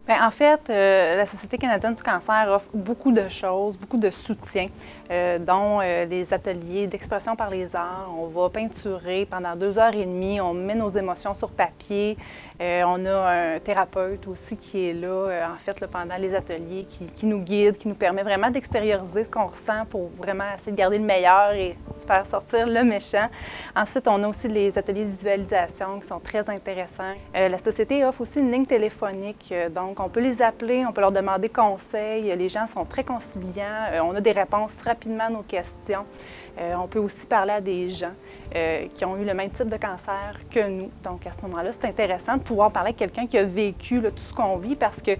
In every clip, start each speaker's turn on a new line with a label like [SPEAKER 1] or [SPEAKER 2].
[SPEAKER 1] Bien, en fait, la Société canadienne du cancer offre beaucoup de choses, beaucoup de soutien, dont les ateliers d'expression par les arts. On va peinturer pendant 2 heures et demie, on met nos émotions sur papier. On a un thérapeute aussi qui est là, en fait, là, pendant les ateliers, qui nous guide, qui nous permet vraiment d'extérioriser ce qu'on ressent pour vraiment essayer de garder le meilleur et se faire sortir le méchant. Ensuite, on a aussi les ateliers de visualisation qui sont très intéressants. La Société offre aussi une ligne téléphonique, donc on peut les appeler, on peut leur demander conseil. Les gens sont très conciliants. On a des réponses rapidement à nos questions. On peut aussi parler à des gens qui ont eu le même type de cancer que nous. Donc, à ce moment-là, c'est intéressant de pouvoir parler à quelqu'un qui a vécu là, tout ce qu'on vit parce que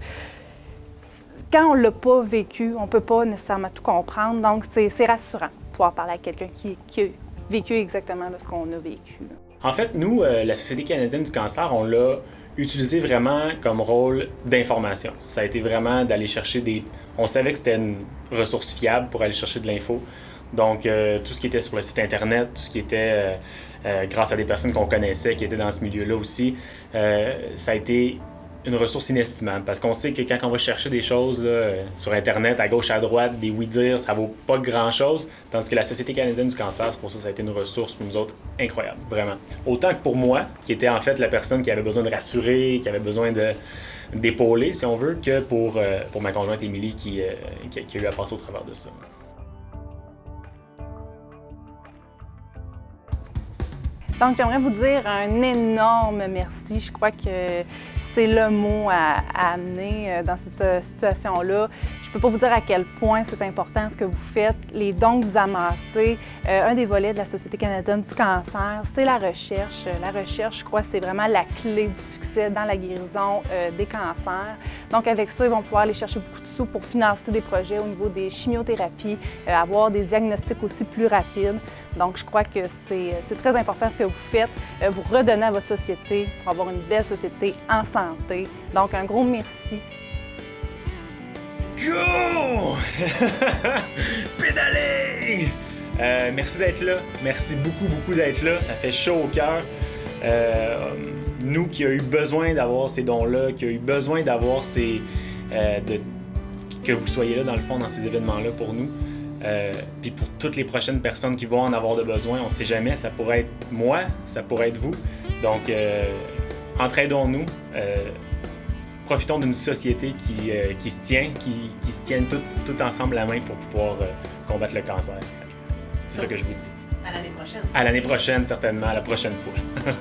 [SPEAKER 1] quand on ne l'a pas vécu, on ne peut pas nécessairement tout comprendre. Donc, c'est rassurant de pouvoir parler à quelqu'un qui a vécu exactement là, ce qu'on a vécu. Là.
[SPEAKER 2] En fait, nous, la Société canadienne du cancer, on l'a utilisé vraiment comme rôle d'information. Ça a été vraiment d'aller chercher des... On savait que c'était une ressource fiable pour aller chercher de l'info. Donc, tout ce qui était sur le site Internet, tout ce qui était grâce à des personnes qu'on connaissait, qui étaient dans ce milieu-là aussi, ça a été une ressource inestimable. Parce qu'on sait que quand on va chercher des choses là, sur Internet, à gauche, à droite, des oui-dire, ça vaut pas grand-chose. Tandis que la Société canadienne du cancer, c'est pour ça que ça a été une ressource pour nous autres incroyable, vraiment. Autant que pour moi, qui était en fait la personne qui avait besoin de rassurer, qui avait besoin d'épauler, si on veut, que pour ma conjointe Émilie qui a eu à passer au travers de ça.
[SPEAKER 1] Donc, j'aimerais vous dire un énorme merci. Je crois que c'est le mot à amener dans cette situation-là. Je ne peux pas vous dire à quel point c'est important ce que vous faites, les dons que vous amassez. Un des volets de la Société canadienne du cancer, c'est la recherche. La recherche, je crois, c'est vraiment la clé du succès dans la guérison des cancers. Donc, avec ça, ils vont pouvoir aller chercher beaucoup de sous pour financer des projets au niveau des chimiothérapies, avoir des diagnostics aussi plus rapides. Donc, je crois que c'est très important ce que vous faites. Vous redonnez à votre société pour avoir une belle société en santé. Donc, un gros merci.
[SPEAKER 2] Go! Pédaler! Merci d'être là. Merci beaucoup d'être là. Ça fait chaud au cœur. Nous qui avons eu besoin d'avoir ces dons-là, qui avons eu besoin d'avoir que vous soyez là, dans le fond, dans ces événements-là pour nous. Puis pour toutes les prochaines personnes qui vont en avoir de besoin, on ne sait jamais, ça pourrait être moi, ça pourrait être vous. Donc, entraidons-nous, profitons d'une société qui se tient, qui se tienne tout ensemble la main pour pouvoir combattre le cancer. C'est ça que je vous dis.
[SPEAKER 3] À l'année prochaine.
[SPEAKER 2] À l'année prochaine, certainement, à la prochaine fois.